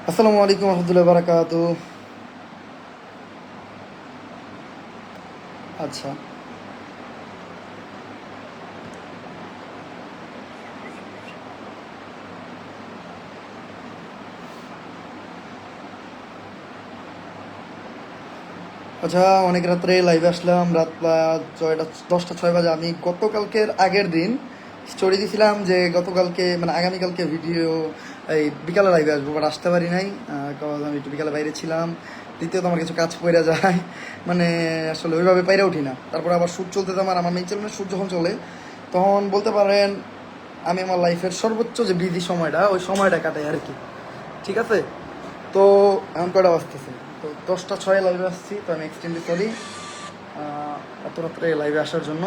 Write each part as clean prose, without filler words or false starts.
আসসালামু আলাইকুম রহমতুল্লাহ বারাকাতু। আচ্ছা, আচ্ছা, অনেক রাত্রে লাইভে আসলাম। রাত প্রায় 10টা 6 বাজে। আমি গতকালকের আগের দিন স্টোরি দিয়েছিলাম যে গতকালকে মানে আগামীকালকে ভিডিও এই বিকালে লাইভে আসবো, বাট আসতে পারি নাই। কারণ আমি একটু বিকালে বাইরে ছিলাম। দ্বিতীয়ত আমার কিছু কাজ পড়ে যায়, মানে আসলে ওইভাবে পাইরে উঠি না। তারপরে আবার শ্যুট চলতে আমার মেইন চ্যানেলে শ্যুট যখন চলে তখন বলতে পারেন আমি আমার লাইফের সর্বোচ্চ যে বিজি সময়টা ওই সময়টা কাটাই আর কি। ঠিক আছে, তো এখন কয়টা বাজতেছে? তো 10টা 6 লাইভে আসছি, তো আমি এক্সট্রিমলি সরি এত রাত্রে লাইভে আসার জন্য।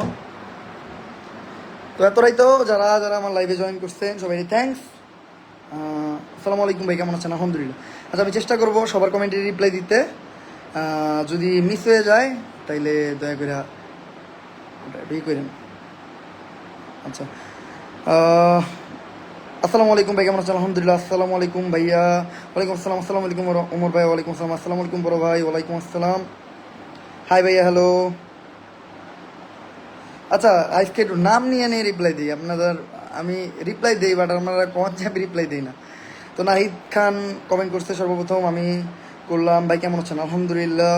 তো এতটাই তো যারা যারা আমার লাইভে জয়েন করছেন সবাই থ্যাঙ্কস। আসসালামু আলাইকুম ভাই, কেমন আছেন? আলহামদুলিল্লাহ। আচ্ছা, আমি চেষ্টা করবো সবার কমেন্টে রিপ্লাই দিতে। যদি মিস হয়ে যায় তাইলে দয়া করে ওটা করেন। আচ্ছা, আহ, আসসালামু আলাইকুম ভাই, কেমন আছেন? আলহামদুলিল্লাহ। আসসালামু আলাইকুম ভাইয়া। ওয়ালাইকুম আসসালাম। আসসালামু আলাইকুম ওমর ভাই। ওয়ালাইকুম আসসালাম। আসসালামু আলাইকুম বড় ভাই। ওয়ালাইকুম আসসালাম। হাই ভাইয়া, হ্যালো। আচ্ছা, আজকে একটু নাম নিয়ে নিয়ে রিপ্লাই দিই আপনাদের। আমি রিপ্লাই দিই, বাট আপনারা কমেন্ট চাপে রিপ্লাই দিই না। তো নাহিদ খান কমেন্ট করছে সর্বপ্রথম, আমি করলাম ভাই কেমন আছেন? আলহামদুলিল্লাহ।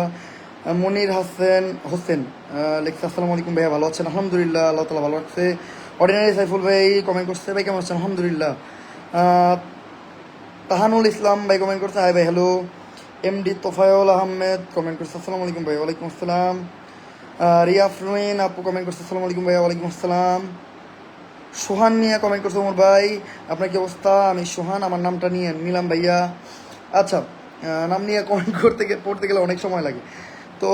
মনির হোসেন লিখছে আসসালামু আলাইকুম ভাইয়া, ভালো আছেন? আলহামদুলিল্লাহ, আল্লাহ তালা ভালো রাখছে। অর্ডিনারি সাইফুল ভাই কমেন্ট করছে ভাই কেমন আছেন? আলহামদুলিল্লাহ। আহ, তাহানুল ইসলাম ভাই কমেন্ট করছে হাই ভাই, hello. MD Tofail Ahmed comment করছে আসসালামু আলাইকুম ভাই। ওয়ালাইকুম আসসালাম। রিয়াফরিন আপু কমেন্ট করছে আসসালামু আলাইকুম ভাই। ওয়ালাইকুম আসসালাম। সোহান মিয়া কমেন্ট করছে ওমর ভাই আপনার কি অবস্থা? আমি সোহান, আমার নামটা নিয়ে নিলাম ভাইয়া। আচ্ছা, নাম নিয়ে কমেন্ট পড়তে গেলে অনেক সময় লাগে। তো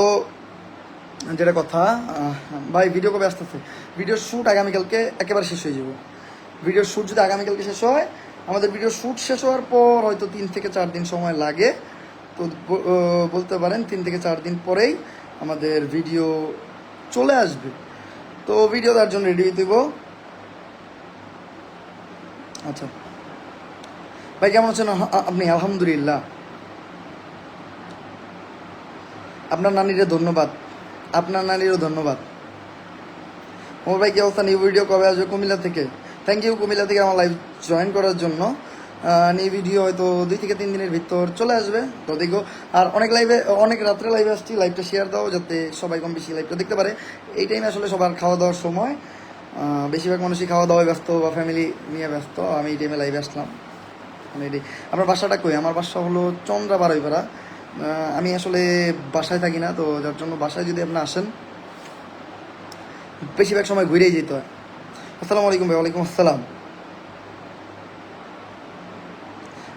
যেটা কথা, ভাই ভিডিও কবে আসতেছে? ভিডিওর শ্যুট আগামীকালকে একেবারে শেষ হয়ে যাবে। ভিডিওর শ্যুট যদি আগামীকালকে শেষ হয়, আমাদের ভিডিওর শ্যুট শেষ হওয়ার পর হয়তো 3 থেকে 4 দিন সময় লাগে। তো বলতে পারেন 3 থেকে 4 দিন পরেই আমাদের ভিডিও চলে আসবে। তো ভিডিও তার জন্য রেডি হয়ে দেবো। আচ্ছা ভাই, কেমন আছেন আপনি? আলহামদুলিল্লাহ। আপনার নানিরও ধন্যবাদ। আপনার নানিরও ধন্যবাদ। ওমর ভাই কি অবস্থা? নিউ ভিডিও কবে আসবে? কুমিল্লা থেকে। থ্যাংক ইউ কুমিল্লা থেকে আমার লাইভ জয়েন করার জন্য। নিউ ভিডিও হয়তো 2 থেকে 3 দিনের ভিতর চলে আসবে, তো দেখো। আর অনেক রাত্রে লাইভে আসছি, লাইভটা শেয়ার দাও যাতে সবাই কম বেশি লাইভটা দেখতে পারে। এই টাইমে আসলে সবার খাওয়া দাওয়ার সময়। বেশিরভাগ মানুষই খাওয়া দাওয়ায় ব্যস্ত বা ফ্যামিলি নিয়ে ব্যস্ত। আমি এই টাইমে লাইভে আসলাম। মানে এটাই। আপনার বাসাটা কই? আমার বাসা হলো চন্দ্রা বারৈপাড়া। আমি আসলে বাসায় থাকি না, তো যার জন্য বাসায় যদি আপনি আসেন বেশিরভাগ সময় ঘুরেই যেতে হয়। আসসালামু আলাইকুম ভাই। ওয়ালাইকুম আসসালাম।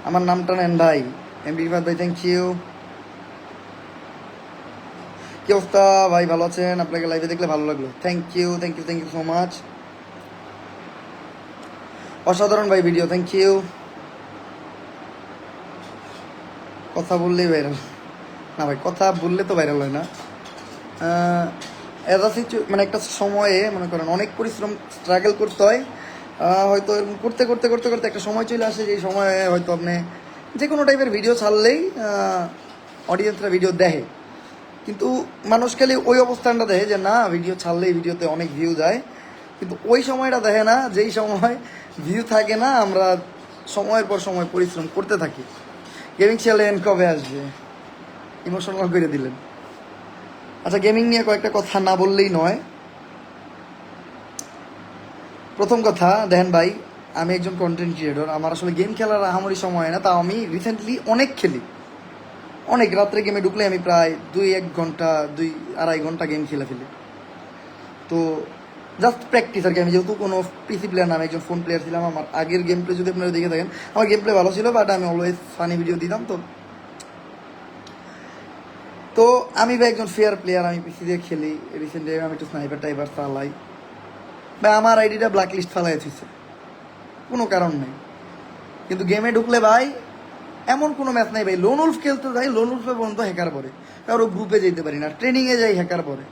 আমার নামটা নেন ভাই। এমডি রিফাত ভাই, থ্যাংক ইউ। কি অবস্থা ভাই, ভালো আছেন? আপনাকে লাইভে দেখলে ভালো লাগলো। Thank you, thank you, thank you so much. অসাধারণ ভাই ভিডিও, থ্যাংক ইউ। কথা বললেই ভাইরাল না ভাই, কথা বললে তো ভাইরাল হয় না। অ্যাজ আ মানে একটা সময়ে মনে করেন অনেক পরিশ্রম স্ট্রাগল করতে হয়। হয়তো এরকম করতে করতে করতে করতে একটা সময় চলে আসে, যেই সময়ে হয়তো আপনি যে কোনো টাইপের ভিডিও ছাড়লেই অডিয়েন্সরা ভিডিও দেখে। কিন্তু মানুষ খালি ওই অবস্থানটা দেখে যে না, ভিডিও ছাড়লেই ভিডিওতে অনেক ভিউ যায়, কিন্তু ওই সময়টা দেখে না যেই সময় ভিউ থাকে না। আমরা সময়ের পর সময় পরিশ্রম করতে থাকি। গেমিং চ্যালেঞ্জ কবে আসবে? ইমোশনাল করে দিলেন। আচ্ছা, গেমিং নিয়ে কয়েকটা কথা না বললেই নয়। প্রথম কথা দেখেন ভাই, আমি একজন কন্টেন্ট ক্রিয়েটর। আমার আসলে গেম খেলার আহামরি সময় হয় না, তাও আমি রিসেন্টলি অনেক খেলি। অনেক রাত্রে গেমে ঢুকলে আমি প্রায় 2-1 ঘন্টা 2-2.5 ঘন্টা গেম খেলে ফেলি। তো জাস্ট প্র্যাকটিস আর কি। আমি যেহেতু কোনো পিসি প্লেয়ার না, আমি একজন ফোন প্লেয়ার ছিলাম। আমার আগের গেম প্লে যদি আপনারা দেখে থাকেন, আমার গেম প্লে ভালো ছিল, বাট আমি অলওয়েজ ফানি ভিডিও দিতাম। তো তো আমি ভাই একজন ফেয়ার প্লেয়ার, আমি পিসি দিয়ে খেলি। রিসেন্টলি আমি একটু স্নাইপার টাইপার চালাই ভাই। আমার আইডিটা ব্ল্যাক লিস্ট ফেলাই দিচ্ছে, কোনো কারণ নেই। কিন্তু গেমে ঢুকলে ভাই এমন কোনো ম্যাচ নাই ভাই, লোন উলফ খেলতে যাই, লোন উলফে পর্যন্ত হ্যাকার পরে। কারো গ্রুপে যেতে পারি না, ট্রেনিংয়ে যাই হ্যাকার পরে।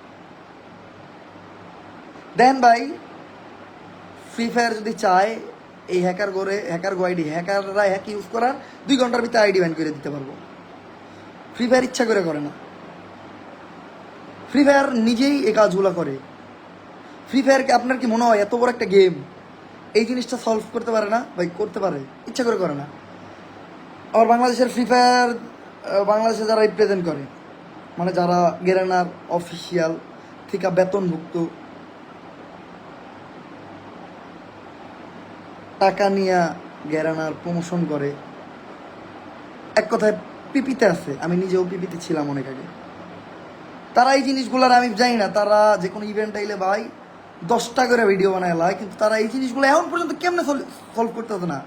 দেন ভাই, ফ্রি ফায়ার যদি চায় এই হ্যাকার আইডি হ্যাকাররা হ্যাক ইউজ করার 2 ঘন্টার ভিতরে আইডি ব্যান করে দিতে পারবো। ফ্রি ফায়ার ইচ্ছা করে না, ফ্রি ফায়ার নিজেই এই কাজগুলো করে। ফ্রি ফায়ারকে আপনার কি মনে হয় এত বড় একটা গেম এই জিনিসটা সলভ করতে পারে না? ভাই করতে পারে, ইচ্ছা করে না। আর বাংলাদেশের ফ্রি ফায়ার বাংলাদেশে যারা রিপ্রেজেন্ট করে, মানে যারা গেরানার অফিসিয়াল থেকে বেতনভুক্ত, টাকা নিয়ে গেরানার প্রমোশন করে, এক কথায় পিপিতে আছে। আমি নিজেও পিপিতে ছিলাম অনেক আগে। তারা এই জিনিসগুলোর আমি জানি না, তারা যে কোনো ইভেন্ট আইলে ভাই 10টা করে ভিডিও বানায় লাই, কিন্তু তারা এই জিনিসগুলো এখন পর্যন্ত কেমনে সলভ করতে হতো না।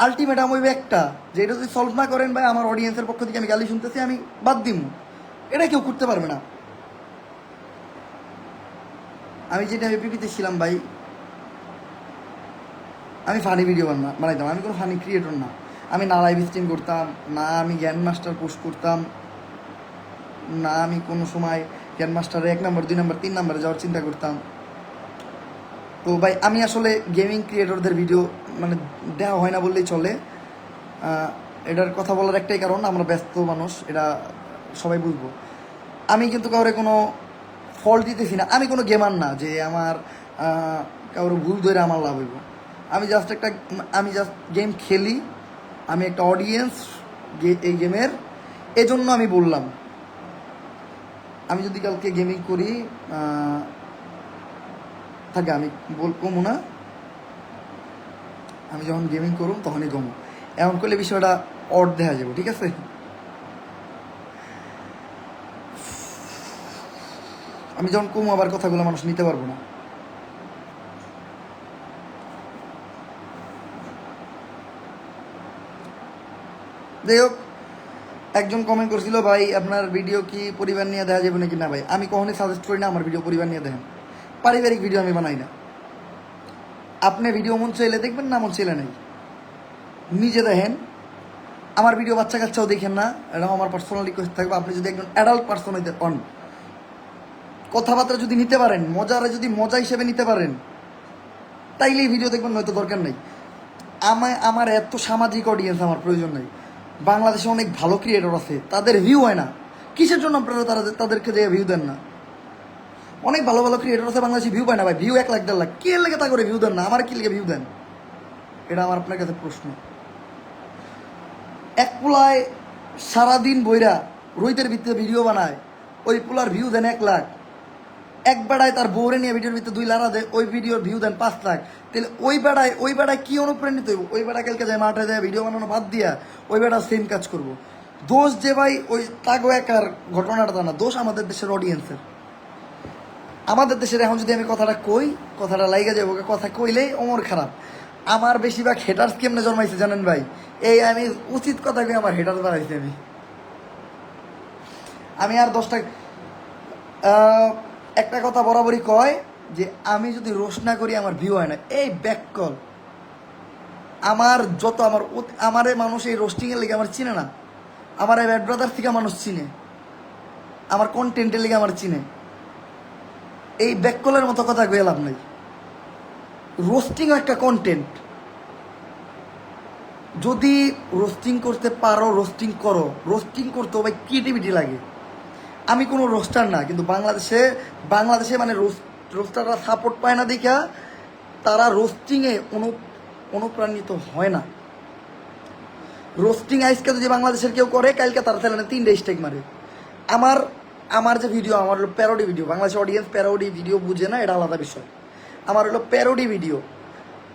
আলটিমেটাম হইবে একটা, যে এটা যদি সলভ না করেন ভাই, আমার অডিয়েন্সের পক্ষ থেকে আমি গালি শুনতেছি, আমি বাদ দিম। এটা কেউ করতে পারবে না। আমি যেটা পিপিতে ছিলাম ভাই, আমি ফানি ভিডিও বানাইতাম, আমি কোনো ফানি ক্রিয়েটর না। আমি না লাইভ স্ট্রিম করতাম, না আমি জ্ঞান মাস্টার পোস্ট করতাম, না আমি কোনো সময় জ্ঞান মাস্টারে 1 নম্বর 2 নম্বর 3 নম্বরে যাওয়ার চিন্তা করতাম। তো ভাই আমি আসলে গেমিং ক্রিয়েটরদের ভিডিও মানে দেওয়া হয় না বললেই চলে। এটার কথা বলার একটাই কারণ, আমরা ব্যস্ত মানুষ, এটা সবাই বুঝবো। আমি কিন্তু কাউরে কোনো ফল্ট দিতেছি না, আমি কোনো গেমার না যে আমার কারোর ভুল ধরে আমার লাভ হইব। আমি জাস্ট গেম খেলি, আমি একটা অডিয়েন্স এই গেমের, এজন্য আমি বললাম। আমি যদি কালকে গেমিং করি থাকে, আমি কমু না, আমি যখন গেমিং করুম তখনই কমু। এমন করলে বিষয়টা অড দেখা যাবে, ঠিক আছে? আমি যখন কমু আবার কথাগুলো মানুষ নিতে পারবো না। যাই হোক, একজন কমেন্ট করছিল, ভাই আপনার ভিডিও কি পরিবার নিয়ে দেখা যাবে নাকি? না ভাই, আমি কখনোই সাজেস্ট করি না আমার ভিডিও পরিবার নিয়ে দেখেন। পারিবারিক ভিডিও আমি বানাই না। আপনি ভিডিও মন চাইলে দেখবেন, না মন চাইলে নেই, নিজে দেখেন। আমার ভিডিও বাচ্চা কাচ্চাও দেখেন না, এটা আমার পার্সোনাল রিকোয়েস্ট থাকবে। আপনি যদি একজন অ্যাডাল্ট পার্সন হইতে হন, কথাবার্তা যদি নিতে পারেন, যদি মজা হিসেবে নিতে পারেন, তাইলেই ভিডিও দেখবেন, নয়তো দরকার নেই। আমার এত সামাজিক অডিয়েন্স আমার প্রয়োজন নেই। বাংলাদেশে অনেক ভালো ক্রিয়েটর আছে, তাদের ভিউ হয় না। কিসের জন্য আপনারা তাদেরকে যে ভিউ দেন না? অনেক ভালো ভালো ক্রিয়েটর আছে বাংলাদেশে, ভিউ পায় না ভাই। ভিউ 1 লাখ 1.5 লাখ, কে লেগে তা করে ভিউ দেন না? আমার কি লেগে ভিউ দেন? এটা আমার আপনার কাছে প্রশ্ন। এক পোলায় সারাদিন বইরা রোহিতের ভিতরে ভিডিও বানায়, ওই পোলার ভিউ দেন 1 লাখ। এক বেড়ায় তার বউরে নিয়ে ভিডিওর ভিতরে 2 লারা দেয়, ওই ভিডিওর ভিউ দেন 5 লাখ। তাহলে ওই বেড়ায় কি অনুপ্রাণিত হইব? ওই বেড়া কালকে যায় মাঠে যায় ভিডিও বানানো বাদ দিয়া ওই বেড়া সেম কাজ করব। দোষ যে ভাই ওই তাগো একার ঘটনাটা তা না, দোষ আমাদের দেশের অডিয়েন্সের। আমাদের দেশের এখন যদি আমি কথাটা লাইগা যাবো, কথা কইলেই অমর খারাপ। আমার বেশিরভাগ হেটার্স কেমনে জন্মাইছে জানেন ভাই? এই আমি উচিত কথা কই আমার হেটার্স বাড়াইছি। আমি আর 10টা একটা কথা বরাবরই কয় যে আমি যদি রোস্ট না করি আমার ভিউ হয় না। এই ব্যাককল আমার যত আমারে মানুষ এই রোস্টিংয়ের লেগে আমার চিনে না। আমার এই ব্যাড ব্রাদার থেকে মানুষ চিনে, আমার কন্টেন্টের লেগে আমার চিনে। এই ব্যাককলের মতো কথা কয়ে লাভ নাই। রোস্টিংও একটা কন্টেন্ট। যদি রোস্টিং করতে পারো রোস্টিং করো। রোস্টিং করতে ভাই ক্রিয়েটিভিটি লাগে। আমি কোনো রোস্টার না, কিন্তু বাংলাদেশে মানে রোস্টাররা সাপোর্ট পায় না দেখা তারা রোস্টিংয়ে অনুপ্রাণিত হয় না। রোস্টিং আজকে যদি বাংলাদেশের কেউ করে, কালকে তারা চ্যানেলে 3 স্ট্রাইক মারে। আমার যে ভিডিও, আমার হলো প্যারোডি ভিডিও। বাংলাদেশের অডিয়েন্স প্যারোডি ভিডিও বুঝে না, এটা আলাদা বিষয়। আমার হলো প্যারোডি ভিডিও।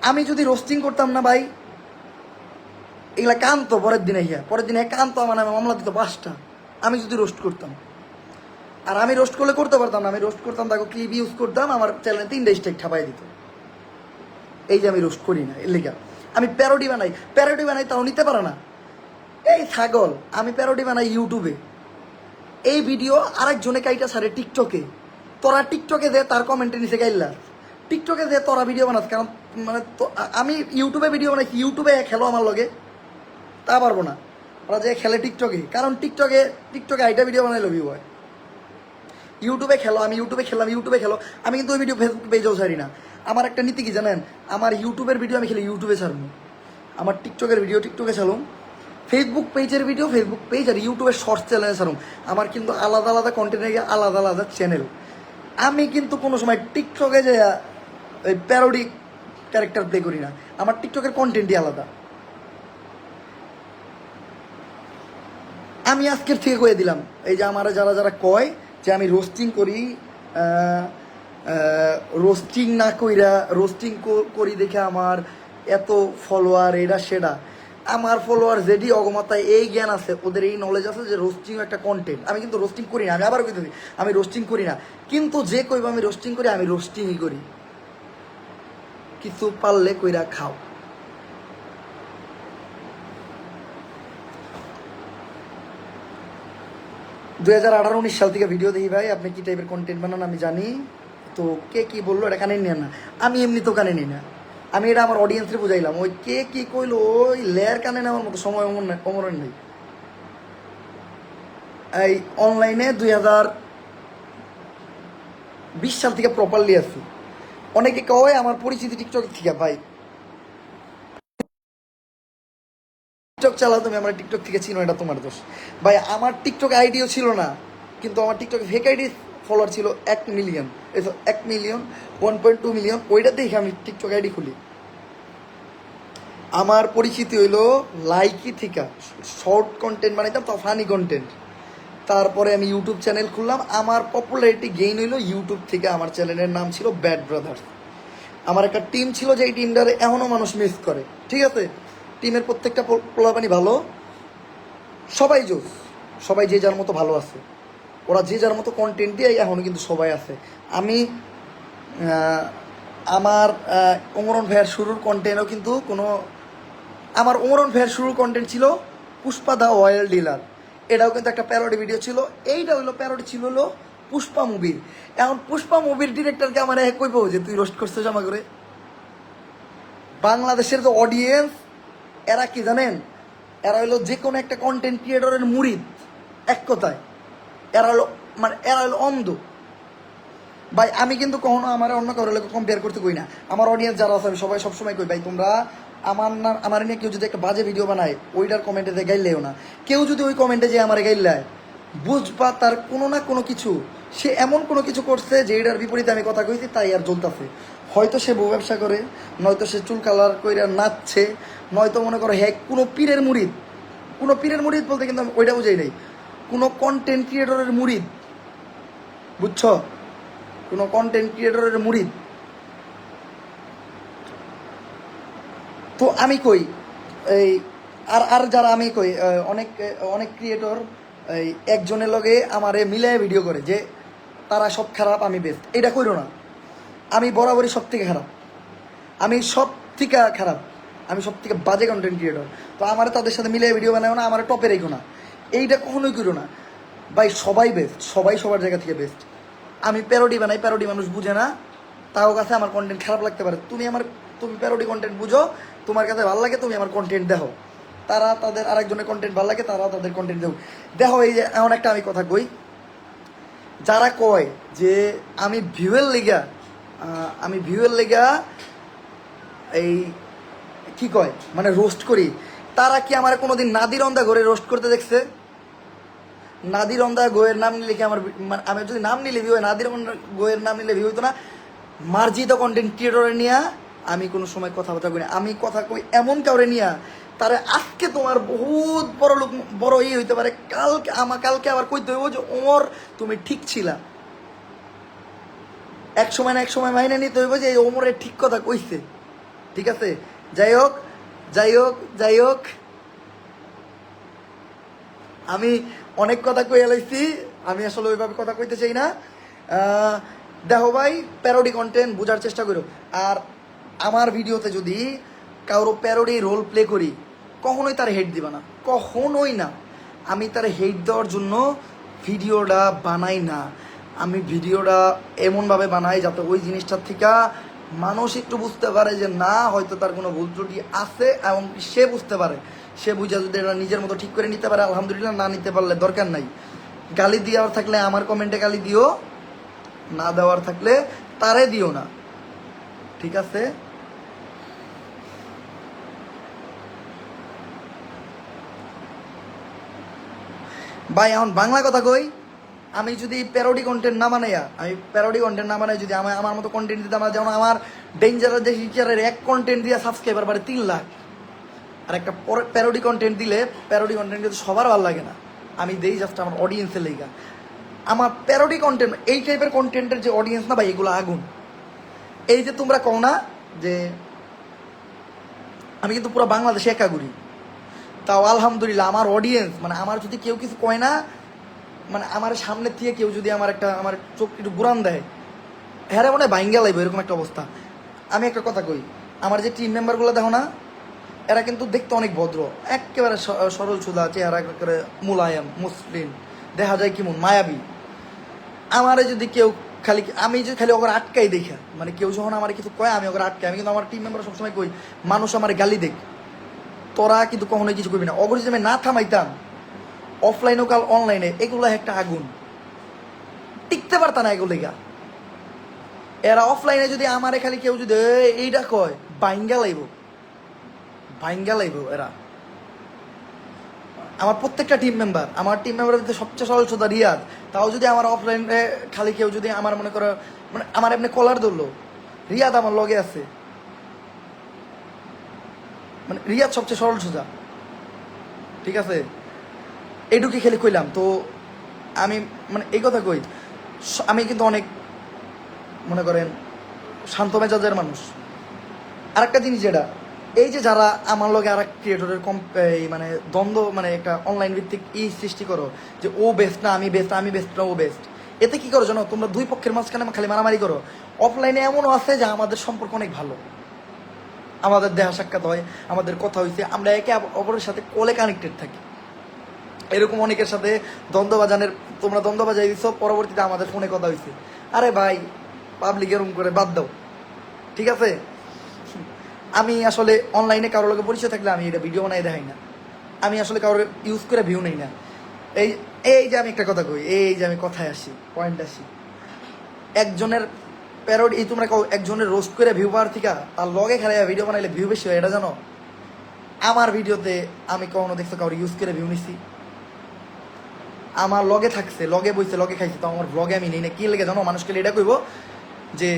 আমি যদি রোস্টিং করতাম না ভাই, এগুলা কানতো পরের দিনে কানতো, আমার নামে মামলা দিত 5টা। আমি যদি রোস্ট করতাম, আর আমি রোস্ট করতে পারতাম না। আমি রোস্ট করতাম, তাকে ক্লিপ ইউজ করতাম, আমার চ্যানেলে 3 স্ট্রাইক ঠাপাই দিত। এই যে আমি রোস্ট করি না, এর লেগে আমি প্যারোডি বানাই তাও নিতে পারে না। এই ছাগল, আমি প্যারোডি বানাই ইউটিউবে। এই ভিডিও আরেকজনে কাইটা সারে টিকটকে। তোরা টিকটকে দে, তার কমেন্টে নিচে গাইলা টিকটকে দে তোরা ভিডিও বানাস। কারণ মানে আমি ইউটিউবে ভিডিও বানাইছি, ইউটিউবে খেলো আমার লগে, তা পারবো না। ওরা যে খেলে টিকটকে, কারণ টিকটকে আইটা ভিডিও বানাইলো ভিউ হয়। ইউটিউবে খেলো, আমি ইউটিউবে খেললাম, ইউটিউবে খেলো। আমি কিন্তু ওই ভিডিও ফেসবুক পেজেও ছাড়ি না। আমার একটা নীতি কি জানেন, আমার ইউটিউবের ভিডিও আমি খেলে ইউটিউবে ছাড়বো, আমার টিকটকের ভিডিও টিকটকে ছাড়ুম, ফেসবুক পেজের ভিডিও ফেসবুক পেজ, আর ইউটিউবের শর্টস চ্যানেলে ছাড়ুম। আমার কিন্তু আলাদা আলাদা কন্টেন্টে গিয়ে আলাদা আলাদা চ্যানেল। আমি কিন্তু কোনো সময় টিকটকে যে ওই প্যারোডি ক্যারেক্টার প্লে করি না, আমার টিকটকের কন্টেন্টই আলাদা। আমি আজকের থেকে কয়ে দিলাম, এই যে আমার যারা যারা কয় যে আমি রোস্টিং করি, রোস্টিং না কইরা রোস্টিং করি দেখে আমার এত ফলোয়ার এটা সেটা, আমার ফলোয়ার যেটি অগমাতায় এই জ্ঞান আছে, ওদের এই নলেজ আছে যে রোস্টিং একটা কন্টেন্ট। আমি কিন্তু রোস্টিং করি না, আমি আবার কইতেছি আমি রোস্টিং করি না, কিন্তু যে কইব আমি রোস্টিং করি, আমি রোস্টিংই করি। কিছু পারলে কইরা খাও। দুই 2018-19 সাল থেকে ভিডিও দেখি ভাই, আপনি কি টাইপের কন্টেন্ট বানান আমি জানি। তো কে কি বললো এটা কানে নিয়ে না, আমি এমনি তো কানে নিই না, আমি এটা আমার অডিয়েন্সে বুঝাইলাম। ওই কে কি কইলো ওই লেয়ার কানে নেওয়ার মতো সময় অমরের নেই। এই অনলাইনে 2020 সাল থেকে প্রপারলি আছি। অনেকে কয় আমার পরিচিতি টিকটক থেকে, ভাই টিকটক চালাও তুমি, আমার টিকটক থেকে চিনো, এটা তোমার দোষ। ভাই আমার টিকটক আইডিও ছিল না, কিন্তু আমার টিকটক ফেক আইডি ফলোয়ার ছিল 1 মিলিয়ন, 1 মিলিয়ন 1.2 মিলিয়ন। ওইটা দেখে আমি টিকটক আইডি খুলি। আমার পরিচিতি হইলো লাইকি থেকে, শর্ট কন্টেন্ট বানাইতাম, তাও ফানি কন্টেন্ট। তারপরে আমি ইউটিউব চ্যানেল খুললাম, আমার পপুলারিটি গেইন হইলো ইউটিউব থেকে। আমার চ্যানেলের নাম ছিল ব্যাড ব্রাদার্স। আমার একটা টিম ছিল, যে এই টিমটারে এখনও মানুষ মিস করে, ঠিক আছে। টিমের প্রত্যেকটা পোলাপানি ভালো, সবাই জোস, সবাই যে যার মতো ভালো আছে, ওরা যে যার মতো কন্টেন্ট দিয়ে এখনও কিন্তু সবাই আছে। আমি আমার ওমরন ভাইয়ের শুরুর কন্টেন্টও কিন্তু কোনো, আমার ওমরন ভাইয়ের শুরুর কন্টেন্ট ছিল পুষ্পা দা অয়েল ডিলার, এটাও কিন্তু একটা প্যারোডি ভিডিও ছিল। এইটা হইলো প্যারোডি ছিল হলো পুষ্পা মুভির। এখন পুষ্পা মুভির ডিরেক্টরকে আমার এক কইব যে তুই রোস্ট করছিস জমা করে। বাংলাদেশের যে অডিয়েন্স, এরা কি জানেন, এরা হলো যে কোনো একটা কন্টেন্ট ক্রিয়েটরের মুরিদ, এক কথায় এরা হলো, মানে এরা হলো অন্ধ। ভাই আমি কিন্তু কখনো আমার অন্য কারোর লোক কম্পেয়ার করতে কই না। আমার অডিয়েন্স যারা আছে আমি সবাই সবসময় কই, ভাই তোমরা আমার নিয়ে কেউ যদি একটা বাজে ভিডিও বানায় ওইটার কমেন্টে যে গাইলেও না, কেউ যদি ওই কমেন্টে যে আমার গাইলায়, বুঝবা তার কোনো না কোনো কিছু, সে এমন কোনো কিছু করছে যে এটার বিপরীতে আমি কথা কইছি, তাই আর জ্বলতাছে। হয়তো সে বউ ব্যবসা করে, নয়তো সে চুল কালার কইরা নাচছে, নয়তো মনে করো হ্যাঁ কোনো পীরের মুরিদ। কোনো পীরের মুরিদ বলতে কিন্তু আমি ওইটা বুঝাই নাই, কোনো কন্টেন্ট ক্রিয়েটরের মুরিদ, বুঝছো, কোনো কন্টেন্ট ক্রিয়েটরের মুরিদ। তো আমি কই এই আর যারা আমি কই অনেক অনেক ক্রিয়েটর এই একজনের লগে আমারে মিলায় ভিডিও করে যে তারা সব খারাপ আমি বেস্ট, এটা কইরো না। আমি বরাবরই সব থেকে খারাপ, আমি সব থেকে খারাপ, আমি সব থেকে বাজে কন্টেন্ট ক্রিয়েটর। তো আমার তাদের সাথে মিলিয়ে ভিডিও বানাও না, আমার টপে রেখো না, এইটা কখনোই করো না। ভাই সবাই বেস্ট, সবাই সবার জায়গা থেকে বেস্ট। আমি প্যারোডি বানাই, প্যারোডি মানুষ বুঝে না, তাও কাছে আমার কন্টেন্ট খারাপ লাগতে পারে। তুমি প্যারোডি কন্টেন্ট বুঝো, তোমার কাছে ভালো লাগে, তুমি আমার কন্টেন্ট দেখো। তারা তাদের আরেকজনের কন্টেন্ট ভালো লাগে, তারা তাদের কন্টেন্ট দেখো। এই যে এমন একটা আমি কথা কই, যারা কয় যে আমি ভিউয়ের লেগা এই কি কয় মানে রোস্ট করি, তারা কি আমার কোনোদিন নাদির অন্ধা ঘরে রোস্ট করতে দেখছে? নাদির অন্ধা গোয়ের নাম নিলে কি আমার, আমি যদি নাম নিলে ভিউ হয়, নাদির গোয়ের নাম নিলে ভিউ হইতো না। মার্জিত কন্টেন্ট ক্রিয়েটরে নিয়ে আমি কোনো সময় কথাবার্তা কই না। আমি কথা কই এমন কাউরে নিয়ে, তারে আজকে তোমার বহুত বড় লোক, বড় হইতে পারে, কালকে আবার কইতে হইব যে ওমর তুমি ঠিক ছিলা। এক সময় না এক সময় মাইনে নিতে হইব যে এই ওমরের ঠিক কথা কইছে, ঠিক আছে। যাই হোক আমি অনেক কথা কইয়া লাইছি, আমি আসলে ওইভাবে কথা কইতে চাই না। দেখো ভাই, প্যারোডি কন্টেন্ট বোঝার চেষ্টা করো। আর আমার ভিডিওতে যদি কারো প্যারোডি রোল প্লে করি, কখনোই তার হেট দিবা না, কখনোই না। আমি তার হেট দেওয়ার জন্য ভিডিওটা বানাই না। আমি ভিডিওটা এমনভাবে বানাই যাতে ওই জিনিসটার থেকে মানুষ একটু বুঝতে পারে যে না, হয়তো তার কোনো ভুল ত্রুটি আছে, এবং সে বুঝতে পারে, সে বুঝে যদি এটা নিজের মতো ঠিক করে নিতে পারে আলহামদুলিল্লাহ, না নিতে পারলে দরকার নাই। গালি দেওয়ার থাকলে আমার কমেন্টে গালি দিও, না দেওয়ার থাকলে তারে দিও না। ঠিক আছে? ভাই এখন বাংলা কথা কই, আমি যদি প্যারোডি কন্টেন্ট না বানাইয়া, আমি প্যারোডি কন্টেন্ট না বানাই যদি আমার মতো কন্টেন্ট দিতে, আমার যেমন আমার ডেঞ্জারাস যে টিচারের এক কন্টেন্ট দিয়ে সাবস্ক্রাইবার বাড়ে 3 লাখ, আর একটা প্যারোডি কন্টেন্ট দিলে, প্যারোডি কন্টেন্ট কিন্তু সবার ভালো লাগে না, আমি দেই জাস্ট আমার অডিয়েন্সের লেগা। আমার প্যারোডি কন্টেন্ট, এই টাইপের কন্টেন্টের যে অডিয়েন্স না ভাই, এগুলো আগুন। এই যে তোমরা কও না যে আমি কিন্তু পুরো বাংলাদেশে একা ঘুরি, তাও আলহামদুলিল্লাহ আমার অডিয়েন্স, মানে আমার যদি কেউ কিছু কয় না, মানে আমার সামনের থেকে কেউ যদি আমার চোখ একটু ঘুরান দেয়, হ্যাঁ মনে হয় বাইঙ্গা লাগবে, এরকম একটা অবস্থা। আমি একটা কথা কই, আমার যে টিম মেম্বারগুলো দেখো না, এরা কিন্তু দেখতে অনেক ভদ্র, একেবারে সরল সুদা চেহারা, একেবারে মুলায়ম মসৃণ, দেখা যায় কেমন মায়াবী। আমারে যদি কেউ খালি, আমি যদি খালি ওকে আটকাই দেখা, মানে কেউ যখন আমার কিছু কয় আমি ওকে আটকাই, আমি কিন্তু আমার টিম মেম্বার সবসময় কই, মানুষ আমার গালি দেখ, তোরা কিন্তু কখনোই কিছু করবি না। অগর যদি আমি না থামাইতাম, অফলাইন কাল অনলাইনে, এগুলো একটা আগুন, টিকতে পারতাম না এগুলো লেগা। এরা অফলাইনে যদি আমারে খালি কেউ যদি এইটা কয়, বাইঙ্গা লাইব, বাইঙ্গা লাইব এরা। আমার প্রত্যেকটা টিম মেম্বারের ভিতরে সবচেয়ে সরল সোজা রিয়াদ, তাও যদি আমার অফলাইনে খালি কেউ যদি আমার মনে করো, মানে আমার এমনি কলার ধরলো, রিয়াদ আমার লগে আছে, মানে রিয়াদ সবচেয়ে সরল সোজা, ঠিক আছে? এইটুকুই খেলে কইলাম তো। আমি মানে এই কথা কই, আমি কিন্তু অনেক মনে করেন শান্ত মেজাজের মানুষ। আরেকটা জিনিস যেটা, এই যে যারা আমার লগে আর এক ক্রিয়েটরের মানে দ্বন্দ্ব, মানে একটা অনলাইন ভিত্তিক সৃষ্টি করো যে ও বেস্ট না আমি বেস্ট, আমি বেস্ট না ও বেস্ট, এতে কি করো জানো? তোমরা দুই পক্ষের মাঝখানে খালি মারামারি করো। অফলাইনে এমনও আছে যে আমাদের সম্পর্ক অনেক ভালো, আমাদের দেখা সাক্ষাৎ হয়, আমাদের কথা হয়েছে, আমরা একে অপরের সাথে কলে কানেক্টেড থাকি। এরকম অনেকের সাথে তোমরা দ্বন্দ্ব বাজাই দিচ্ছ, পরবর্তীতে আমাদের ফোনে কথা হয়েছে। আরে ভাই, পাবলিক এরকম করে বাদ দাও, ঠিক আছে? আমি আসলে অনলাইনে কারোর লোকের পরিচয় থাকলে আমি এটা ভিডিও বানাই দেখাই না, আমি আসলে কারোর ইউজ করে ভিউ নেই না। এই এই যে আমি একটা কথা কই, এই যে আমি কথায় আসি, পয়েন্ট আসি, একজনের প্যারোডি, তোমরা একজনের রোস্ট করে ভিউ পাওয়ার থেকে তার লগে খেলা ভিডিও বানাইলে ভিউ বেশি হয়, এটা জানো? আমার ভিডিওতে আমি কখনো দেখছো কারোর ইউজ করে ভিউ নিছি? আমার লগে থাকছে, লগে বইছে, লগে খাইছে, তো আমার ব্লগে আমি নেই না। কি লেগে জানো? মানুষকে এটা কইব যে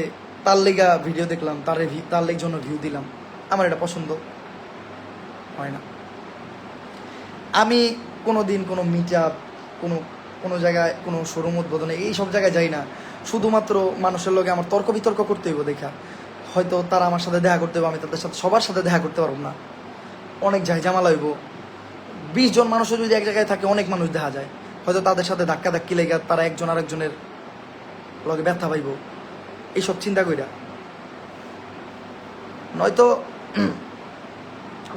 তার লেগা ভিডিও দেখলাম, তার লেগ জন্য ভিউ দিলাম, আমার এটা পছন্দ হয় না। আমি কোনো দিন কোনো মিট আপ, কোনো জায়গায় কোনো শোরুম উদ্বোধনে, এই সব জায়গায় যাই না শুধুমাত্র মানুষের লগে আমার তর্ক বিতর্ক করতে হইব দেখা। হয়তো তারা আমার সাথে দেখা করতে হবে, আমি তাদের সাথে সবার সাথে দেখা করতে পারবো না, অনেক ঝামেলা হইব। 20 জন মানুষও যদি এক জায়গায় থাকে, অনেক মানুষ দেখা যায়, হয়তো তাদের সাথে ধাক্কা ধাক্কি লেগে তারা একজন আরেকজনের লগে ব্যথা পাইব, এইসব চিন্তা কইরা। নয়তো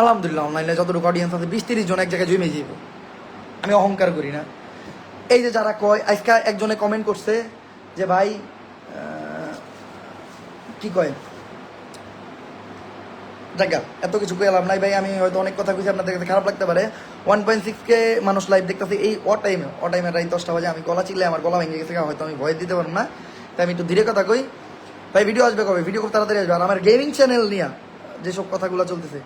আলহামদুলিল্লাহ অনলাইনে যতটুকু অডিয়েন্স আছে 20-30 জন এক জায়গায় জমে যাইব, আমি অহংকার করি না। এই যে যারা কয়, আজকে একজনে কমেন্ট করছে যে ভাই কি কয়, জায়গা এত কিছু কয়ে লাভ নাই ভাই, আমি হয়তো অনেক কথা কইছি, আপনাদের কাছে খারাপ লাগতে পারে। 1.6K মানুষ লাইভ দেখতেছে এই টাইমে রাত 10টা বাজে, আমি গলা চিল্লে আমার গলা ভেঙে গেছে, হয়তো আমি ভয় দিতে পারবো না, তাই আমি একটু ধীরে কথা কই। ভাই ভিডিও আসবে কবে? ভিডিও খুব তাড়াতাড়ি আসবে। আর আমার গেমিং চ্যানেল নিয়ে যেসব কথাগুলো চলতেছে,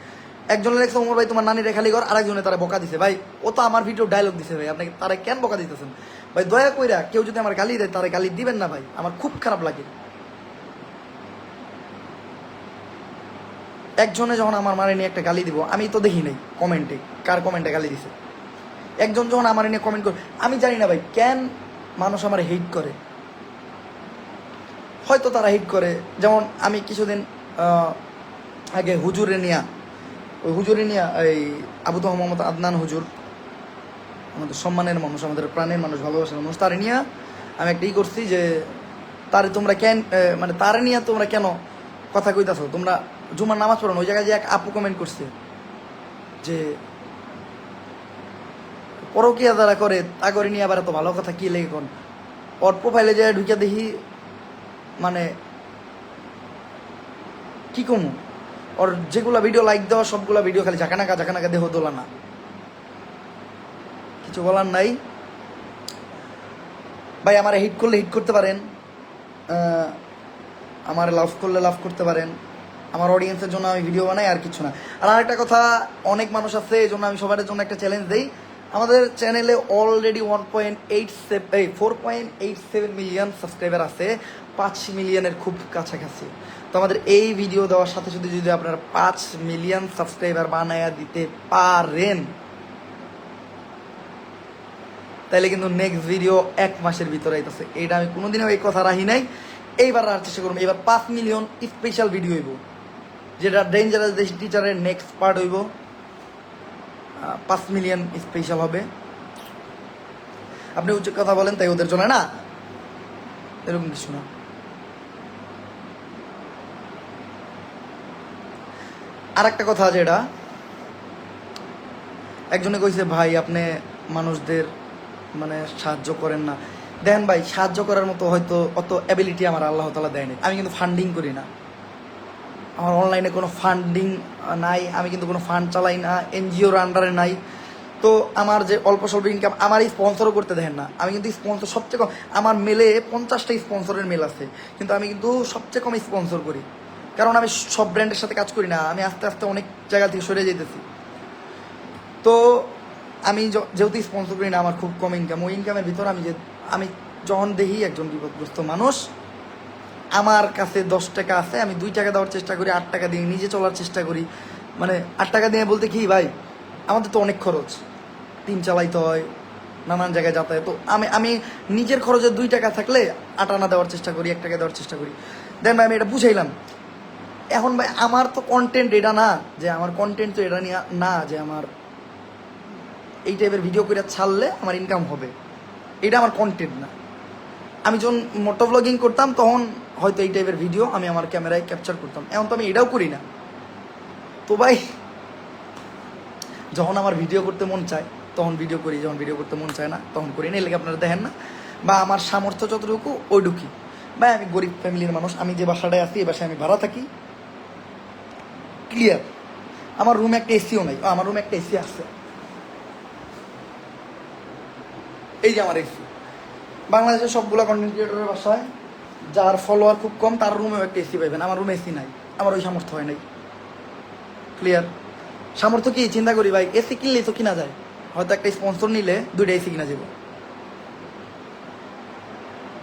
একজনের লেখছে ওমর ভাই তোমার নানির খালি ঘর, আরেকজনে তারা বকা দিছে। ভাই ও তো আমার ভিডিও ডায়লগ দিছে ভাই, আপনাকে তারা কেন বকা দিতেছেন? ভাই দয়া কইরা কেউ যদি আমার গালি দেয়, তারা গালি দিবেন না ভাই, আমার খুব খারাপ লাগে। একজনে যখন আমার মারে নিয়ে একটা গালি দিব, আমি তো দেখি নাই কমেন্টে কার কমেন্টে গালি দিছে। একজন যখন আমার নিয়ে কমেন্ট করে, আমি জানি না ভাই কেন মানুষ আমার হেট করে, হয়তো তারা হিট করে। যেমন আমি কিছুদিন আগে হুজুরে নিয়া, ওই হুজুরে নিয়া, এই আবু তো মোহাম্মদ আদনান হুজুর, আমাদের সম্মানের মানুষ, আমাদের প্রাণের মানুষ, ভালোবাসার মানুষ, তারে নিয়ে আমি একটা করছি যে তারে তোমরা কেন, মানে তারে নিয়ে তোমরা কেন কথা কইতাছো, তোমরা জুমার নামাজ পড়ো না। ওই জায়গায় যে এক আপু কমেন্ট করছে যে পরকিয়া যারা করে তা করে নিয়ে আবার এত ভালো কথা কি লেগে কোন, ওর প্রোফাইলে যায় ঢুকে দেখি, মানে কি কমু, ওর যেগুলা ভিডিও লাইক দেওয়া সবগুলা ভিডিও খালি ঝাঁকানাকা দেহ দোলা না, কিছু বলার নাই ভাই। আমার হিট করলে হিট করতে পারেন, আমার লাভ করলে লাভ করতে পারেন, আমার অডিয়েন্সের জন্য আমি ভিডিও বানাই, আর কিছু না। আর আরেকটা কথা, অনেক মানুষ আছে, এই জন্য আমি সবার জন্য একটা চ্যালেঞ্জ দিই। আমাদের চ্যানেলে অলরেডি 4.87 মিলিয়ন সাবস্ক্রাইবার আছে, 5 মিলিয়নের খুব কাছাকাছি। তো আমাদের এই ভিডিও দেওয়ার সাথে সাথে যদি আপনারা 5 মিলিয়ন সাবস্ক্রাইবার বানায়া দিতে পারেন, তাইলে কিন্তু নেক্সট ভিডিও 1 মাসের ভিতরে আইতেছে। এইটা আমি কোনোদিনও এই কথা রাখি নাই, এইবার রাখার চেষ্টা করবো। এবার 5 মিলিয়ন স্পেশাল ভিডিও হইব, যেটা ডেঞ্জারাস টিচারের নেক্সট পার্ট হইব, 5 মিলিয়ন স্পেশাল হবে। আপনি উচ্চ কথা বলেন তাই ওদের জন্য না, এরকম কিছু না। আর একটা কথা, যেটা একজনে কইছে, ভাই আপনি মানুষদের মানে সাহায্য করেন না। দেন ভাই, সাহায্য করার মতো হয়তো অত অ্যাবিলিটি আমার আল্লাহ তাআলা দেয়নি। আমি কিন্তু ফান্ডিং করি না, আমার অনলাইনে কোনো ফান্ডিং নাই, আমি কিন্তু কোনো ফান্ড চালাই না, এনজিওর আন্ডারে নাই। তো আমার যে অল্প স্বল্প ইনকাম, আমার স্পন্সরও করতে দেখেন না। আমি কিন্তু স্পন্সর সবচেয়ে কম, আমার মেলে 50টা স্পন্সরের মেল আছে, কিন্তু আমি কিন্তু সবচেয়ে কম স্পন্সর করি, কারণ আমি সব ব্র্যান্ডের সাথে কাজ করি না। আমি আস্তে আস্তে অনেক জায়গা থেকে সরে যেতেছি। তো আমি যেহেতু স্পন্সর করি না, আমার খুব কম ইনকাম। ওই ইনকামের ভিতর আমি যখন দেখি একজন বিপদগ্রস্ত মানুষ, আমার কাছে 10 টাকা আছে, আমি 2 টাকা দেওয়ার চেষ্টা করি, 8 টাকা দিয়ে নিজে চলার চেষ্টা করি। মানে 8 টাকা দিয়ে বলতে কি ভাই, আমাদের তো অনেক খরচ, টিম চালাইতে হয়, নানান জায়গায় যাতায়াত। তো আমি নিজের খরচে 2 টাকা থাকলে 8 আনা দেওয়ার চেষ্টা করি, 1 টাকা দেওয়ার চেষ্টা করি। দেন ভাই, আমি এটা বুঝাইলাম। এখন ভাই, আমার তো কন্টেন্ট এটা না, যে আমার কন্টেন্ট তো এটা নিয়ে না যে আমার এই টাইপের ভিডিও করে ছাড়লে আমার ইনকাম হবে, এটা আমার কন্টেন্ট না। আমি যখন মোটো ব্লগিং করতাম, তখন হয়তো এই টাইপের ভিডিও আমি আমার ক্যামেরায় ক্যাপচার করতাম। এখন তো আমি এটাও করি না। তো ভাই, যখন আমার ভিডিও করতে মন চায় তখন ভিডিও করি, যখন ভিডিও করতে মন চায় না তখন করি না। এর লাগে আপনারা দেখেন না, বা আমার সামর্থ্য যতটুকু ওইটুকুই। ভাই, আমি গরিব ফ্যামিলির মানুষ, আমি যে বাসাটায় আছি এই বাসায় আমি ভাড়া থাকি, ক্লিয়ার। আমার রুমে একটা এসিও নাই, আমার রুমে একটা এসি আছে, এই যে আমার এসি। বাংলাদেশের সবগুলো কন্টেন্ট ক্রিয়েটরের বাসায় যার ফলোয়ার খুব কম, তার রুমেও একটা এসি পাইবেন। আমার রুমে এসি নাই, আমার ওই সামর্থ্য হয় নাই, ক্লিয়ার। সামর্থ্য কি চিন্তা করি ভাই, এসি কিনলেই তো কিনা যায়, হয়তো একটা স্পন্সর নিলে 2টা এসি কিনা যাব।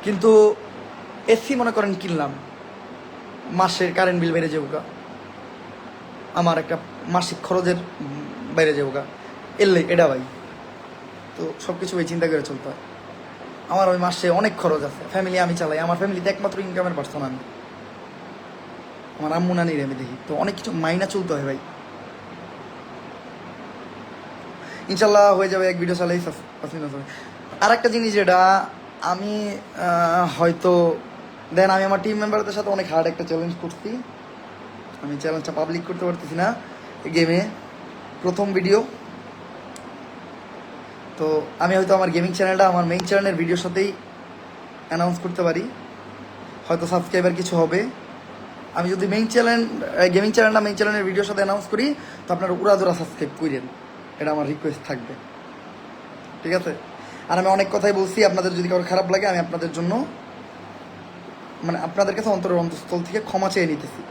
কিন্তু এসি মনে করেন কিনলাম, মাসের কারেন্ট বিল বেড়ে যাবো গা, আমার একটা মাসিক খরচের বাইরে যাবো গা, এলে এটা ভাই। তো সব কিছু ভাই চিন্তা করে চলতে হয়। আমার ওই মাসে অনেক খরচ আছে, ফ্যামিলি আমি চালাই, আমার ফ্যামিলিতে একমাত্র ইনকামের পার্সন আমি, আমার আম্মু নানির আমি দেখি। তো অনেক কিছু মাইনা চলতে হয় ভাই। ইনশাল্লাহ হয়ে যাবে, এক ভিডিও চালাই 5 মিনিট হবে। আর একটা জিনিস, যেটা আমি হয়তো দেন, আমি আমার টিম মেম্বারদের সাথে অনেক হার্ড একটা চ্যালেঞ্জ করছি। আমি চ্যালেঞ্জটা পাবলিক করতে পারতেছি না, গেমে প্রথম ভিডিও। তো আমি হয়তো আমার গেমিং চ্যানেলটা আমার মেইন চ্যানেলের ভিডিওর সাথেই অ্যানাউন্স করতে পারি, হয়তো সাবস্ক্রাইবার কিছু হবে। আমি যদি মেইন চ্যানেল গেমিং চ্যানেলটা মেইন চ্যানেলের ভিডিওর সাথে অ্যানাউন্স করি, তো আপনারা উড়াধুরা সাবস্ক্রাইব করেন, এটা আমার রিকোয়েস্ট থাকবে, ঠিক আছে? আর আমি অনেক কথাই বলছি, আপনাদের যদি কারো খারাপ লাগে, আমি আপনাদের জন্য মানে আপনাদের কাছে অন্তরের অন্তঃস্থল থেকে ক্ষমা চেয়ে নিতেছি।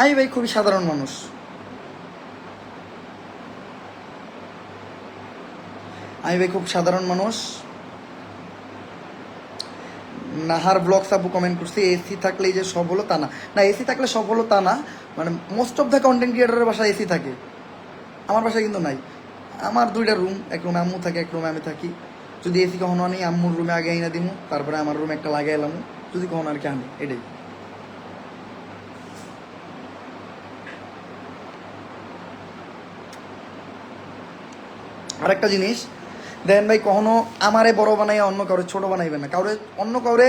আমি ভাই খুবই সাধারণ মানুষ, খুব সাধারণ মানুষ। নাহার ব্লগস আপু কমেন্ট করছি, এসি থাকলেই যে সব হলো তা না। না, এসি থাকলে সব হলো তা না, মানে মোস্ট অফ দ্য কন্টেন্ট ক্রিয়েটরের বাসায় এসি থাকে, আমার বাসায় কিন্তু নাই। আমার 2টা রুম, এক রুমে আম্মু থাকে, এক রুমে আমি থাকি। যদি এসি কখনো আনি, আম্মুর রুমে আগে আইনা দিমু, তারপরে আমার রুমে একটা লাগাই এলাম, যদি কখনো আর কি আনি, এটাই। আর একটা জিনিস দেন ভাই, কখনো আমারে বড় বানাই অন্য কাউরে ছোট বানাইবেন না। অন্য কাউরে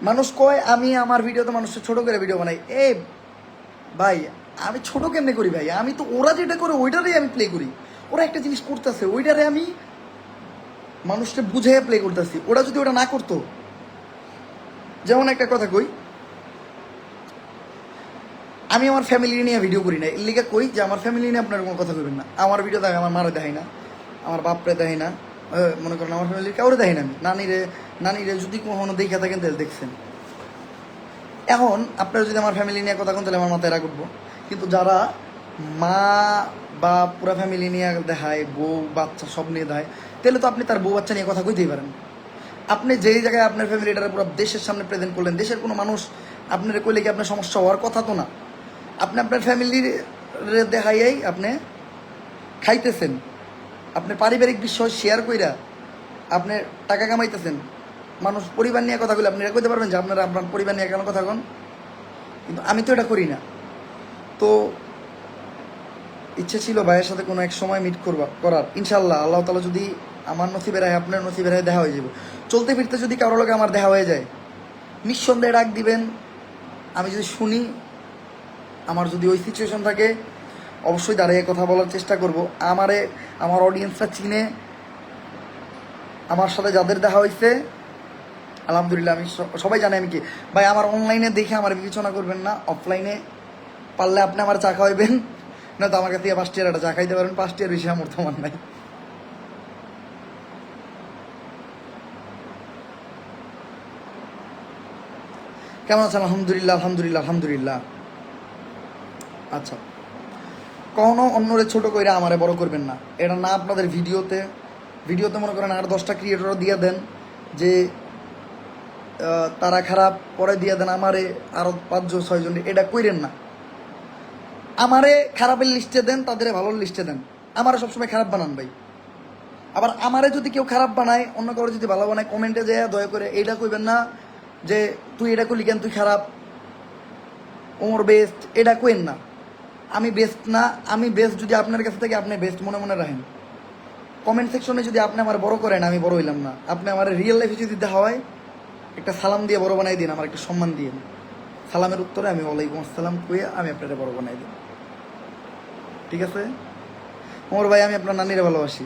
মানুষ কয় আমি আমার ভিডিওতে মানুষকে ছোট করে ভিডিও বানাই, এ ভাই আমি ছোট কেমনে করি ভাই? আমি তো ওরা যেটা করে ওইটারেই আমি প্লে করি। ওরা একটা জিনিস করতেছে, ওইটারে আমি মানুষকে বুঝে প্লে করতেছি। ওরা যদি ওটা না করতো, যেমন একটা কথা কই, আমি আমার ফ্যামিলি নিয়ে ভিডিও করি না, এর লিগে কই যে আমার ফ্যামিলি নিয়ে আপনার কোনো কথা কইবেন না। আমার ভিডিও দেখে আমার মারে দেখাই না, আমার বাপরে দেখাই না, মনে করেন আমার ফ্যামিলির কাউরে দেখাই না। আমি নানিরে যদি কখনো দেখে থাকেন তাহলে দেখছেন। এখন আপনারা যদি আমার ফ্যামিলি নিয়ে কথা কোন তাহলে আমার মাথায় রাগ উঠবো, কিন্তু যারা মা বা পুরা ফ্যামিলি নিয়ে দেখায়, বউ বাচ্চা সব নিয়ে দেখায়, তাহলে তো আপনি তার বউ বাচ্চা নিয়ে কথা কইতেই পারেন। আপনি যেই জায়গায় আপনার ফ্যামিলিটারে পুরো দেশের সামনে প্রেজেন্ট করলেন, দেশের কোনো মানুষ আপনার কইলে কি আপনার সমস্যা হওয়ার কথা তো না। আপনি আপনার ফ্যামিলির দেখাইয়াই আপনি খাইতেছেন, আপনি পারিবারিক বিষয় শেয়ার কইরা আপনি টাকা কামাইতেছেন। মানুষ পরিবার নিয়ে কথা কইলে আপনি এটা কইতে পারবেন যে আপনারা আপনার পরিবার নিয়ে কেন কথা কন, কিন্তু আমি তো এটা করি না। তো ইচ্ছে ছিল ভাইয়ের সাথে কোনো এক সময় মিট করার, ইনশাল্লাহ আল্লাহ তালা যদি আমার নসিবের হয় আপনার নসিবের হয় দেখা হয়ে যাবে। চলতে ফিরতে যদি কারোর লোকে আমার দেখা হয়ে যায় নিঃসন্দেহে ডাক দিবেন, আমি যদি শুনি, আমার যদি ওই সিচুয়েশন থাকে অবশ্যই দাঁড়িয়ে কথা বলার চেষ্টা করব। আমার অডিয়েন্সরা চিনে, আমার সাথে যাদের দেখা হয়েছে আলহামদুলিল্লাহ, আমি সবাই জানে আমি কি ভাই। আমার অনলাইনে দেখে আমার বিবেচনা করবেন না, অফলাইনে পারলে আপনি আমার চা খাওয়াইবেন, না তো আমার কাছে 5 টিয়ার একটা চা খাইতে পারেন, 5 টিয়ার বেশি আমার তোমার নাই। কেমন আছেন? আলহামদুলিল্লাহ আলহামদুলিল্লাহ আলহামদুলিল্লাহ। আচ্ছা, কখনো অন্যরে ছোট কইরা আমারে বড় করবেন না, এটা না আপনাদের ভিডিওতে মনে করেন আর 10টা ক্রিয়েটরও দিয়ে দেন যে তারা খারাপ, পরে দিয়ে দেন আমারে আরও 5-6 জন, এটা কইরেন না। আমারে খারাপের লিস্টে দেন, তাদের ভালোর লিস্টে দেন, আমারে সবসময় খারাপ বানান ভাই। আবার আমারে যদি কেউ খারাপ বানায়, অন্য কারো যদি ভালো বানায়, কমেন্টে যায় দয়া করে এইটা কইবেন না যে তুই এটা করলি কেন, তুই খারাপ, ওমর বেস্ট, এটা কইেন না। আমি বেস্ট না, আমি বেস্ট যদি আপনার কাছে থেকে আপনি বেস্ট মনে মনে রাখেন। কমেন্ট সেকশনে যদি আপনি আমার বড় করেন, আমি বড় হইলাম না। আপনি আমার রিয়েল লাইফে যদি দেখা হয়, একটা সালাম দিয়ে বড় বানাই দিন, আমার একটা সম্মান দিন। সালামের উত্তরে আমি ওয়ালাইকুম আসসালাম কইয়া আমি আপনারা বড় বানাই দিন, ঠিক আছে? ওমর ভাই, আমি আপনার নানিরা ভালোবাসি,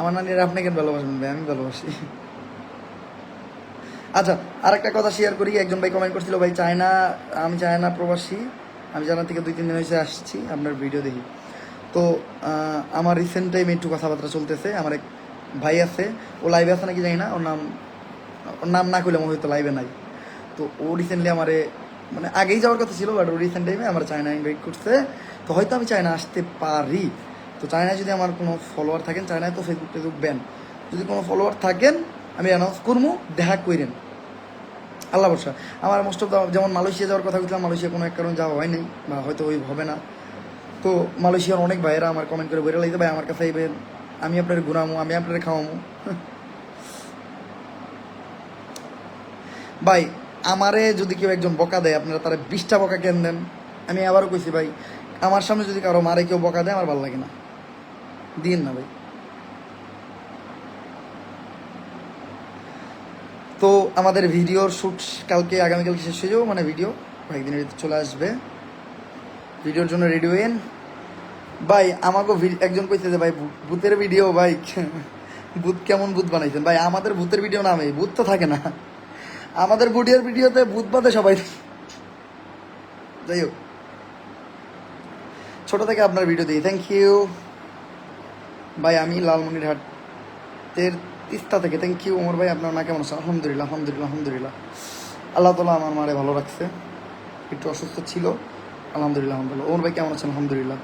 আমার নানিরা আপনাকে ভালোবাসবেন ভাই, আমি ভালোবাসি। আচ্ছা, আর একটা কথা শেয়ার করি। একজন ভাই কমেন্ট করছিল, ভাই চায়না, আমি চায়না প্রবাসী, আমি চায়না থেকে 2-3 দিন হয়েছে আসছি, আপনার ভিডিও দেখি। তো আমার রিসেন্ট টাইমে একটু কথাবার্তা চলতেছে। আমার এক ভাই আছে, ও লাইভে আছে নাকি জানি না, ওর নাম না করলে আমার হয়তো লাইভে নাই। তো ও রিসেন্টলি আমারে, মানে আগেই যাওয়ার কথা ছিল, বাট ও রিসেন্ট টাইমে আমার চায়না ইনভাইট করছে। তো হয়তো আমি চায়না আসতে পারি। তো চায়নায় যদি আমার কোনো ফলোয়ার থাকেন, চায়নায় তো ফেসবুক ব্যান, যদি কোনো ফলোয়ার থাকেন আমি অ্যানাউন্স করবো, দেখা করেন, আল্লাহ বর্ষা। আমার মোস্ট অফ যেমন মালয়েশিয়া যাওয়ার কথা বলছিলাম, মালয়েশিয়া কোনো এক কারণে যাওয়া হয় নাই, বা হয়তো ওই হবে না। তো মালয়েশিয়ার অনেক ভাইয়েরা আমার কমেন্ট করে বেরো লাগতে, ভাই আমার কাছে আইবেন, আমি আপনার ঘুরামো, আমি আপনার খাওয়ামো। ভাই আমারে যদি কেউ একজন বকা দেয়, আপনারা তারা 20টা বকা কেন দেন? আমি আবারও কইছি ভাই, আমার সামনে যদি কারো মারে কেউ বকা দেয়, আমার ভালো লাগে না, দিন না ভাই। তো আমাদের ভিডিওর শ্যুট আগামীকালকে শেষ হয়ে যাবো, মানে ভিডিও কয়েকদিনের ভিতরে চলে আসবে। ভিডিওর জন্য রেডি হইন ভাই। আমাকেও একজন কইছে যে ভাই ভূতের ভিডিও, ভাই ভূত কেমন ভূত বানাইছেন ভাই? আমাদের ভূতের ভিডিও নামে ভূত তো থাকে না, আমাদের ভিডিওতে ভূত বাদে সবাই। যাই হোক, ছোট থেকে আপনার ভিডিও দিই, থ্যাংক ইউ ভাই। আমি লালমনিরহাটের তিস্তা থেকে, থ্যাংক ইউ ওমর ভাই। আপনার মা কেমন আছে? আলহামদুলিল্লাহ আলহামদুলিল্লাহ আলহামদুলিল্লাহ, আল্লাহ তালা আমার মারে ভালো রাখছে, একটু অসুস্থ ছিল, আলহামদুলিল্লাহ আলহামদুলিল্লাহ। ওমর ভাই কেমন আছেন? আলহামদুলিল্লাহ।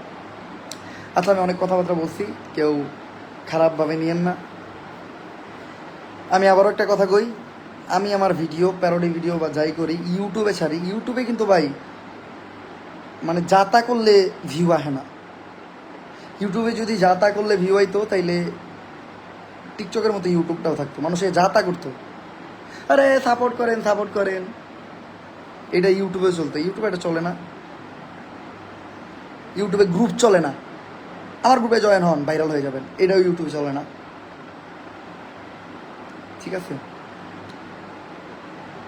আচ্ছা, আমি অনেক কথাবার্তা বলছি, কেউ খারাপভাবে নিয়েন না। আমি আবারও একটা কথা কই, আমি আমার ভিডিও, প্যারোডি ভিডিও বা যাই করি, ইউটিউবে ছাড়ি। ইউটিউবে কিন্তু ভাই মানে যা তা করলে ভিউ আসে না। ইউটিউবে যদি যা তা করলে ভিউ হইতো, তাইলে টিকটকের মতো ইউটিউবটাও থাকতো, মানুষে যা তা করতো, আরে সাপোর্ট করেন, এটা ইউটিউবে চলতো। ইউটিউবে এটা চলে না, ইউটিউবে গ্রুপ চলে না। আমার গ্রুপে জয়েন হন, ভাইরাল হয়ে যাবেন, এটাও ইউটিউবে চলে না, ঠিক আছে?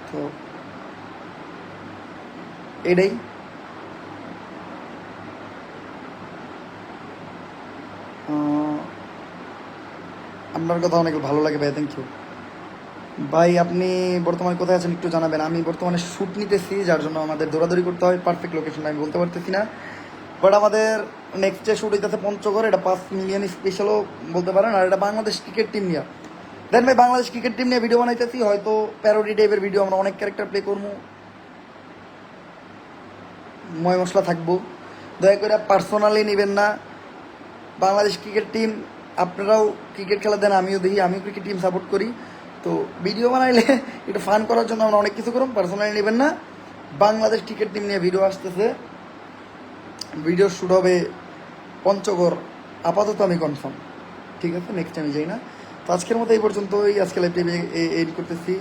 তো এটাই। আপনার কথা অনেক ভালো লাগে ভাই, থ্যাংক ইউ ভাই। আপনি বর্তমানে কোথায় আছেন একটু জানাবেন। আমি বর্তমানে শ্যুট নিতেছি, যার জন্য আমাদের দৌড়াদৌড়ি করতে হয়, পারফেক্ট লোকেশনটা আমি বলতে পারতেছি না। বাট আমাদের নেক্সট ডে শ্যুট হইতেছে পঞ্চগড়, এটা 5 মিলিয়ন স্পেশালও বলতে পারেন। আর এটা বাংলাদেশ ক্রিকেট টিম নিয়ে, দেন ভাই বাংলাদেশ ক্রিকেট টিম নিয়ে ভিডিও বানাইতেছি, হয়তো প্যারোডি টাইপের ভিডিও, আমরা অনেক ক্যারেক্টার প্লে করবো, ময় মশলা থাকবো, দয়া করে পার্সোনালি নেবেন না। বাংলাদেশ ক্রিকেট টিম, আপনারাও ক্রিকেট খেলা দেন, আমিও দেখি, আমিও ক্রিকেট টিম সাপোর্ট করি। তো ভিডিও বানাইলে একটু ফান করার জন্য আমরা অনেক কিছু করুন, পার্সোনালি নেবেন না। বাংলাদেশ ক্রিকেট টিম নিয়ে ভিডিও আসতেছে, ভিডিও শ্যুট হবে পঞ্চগড়, আপাতত আমি কনফার্ম। ঠিক আছে, নেক্সট টাইম যাই না। তো আজকের মতো এই পর্যন্তই, আজকে লাইভ এড করতেছি।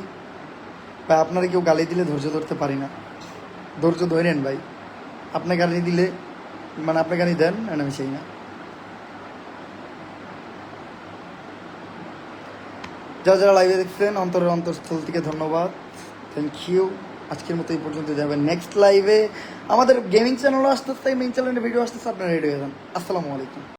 ভাই আপনারা কেউ গালি দিলে ধৈর্য ধরতে পারি না, ধৈর্য ধরেন ভাই। আপনি গালি দিলে মানে আপনি গালি দেন, আমি চাই না। যারা যারা লাইভে দেখছেন অন্তরের অন্তঃস্থল থেকে ধন্যবাদ, থ্যাংক ইউ। আজকের মতো এই পর্যন্ত যাবেন, নেক্সট লাইভে আমাদের গেমিং চ্যানেলও আসতেছে, মেইন চ্যানেলের ভিডিও আসতেছে, আপনারা রেডি হয়ে যান। আসসালামু আলাইকুম।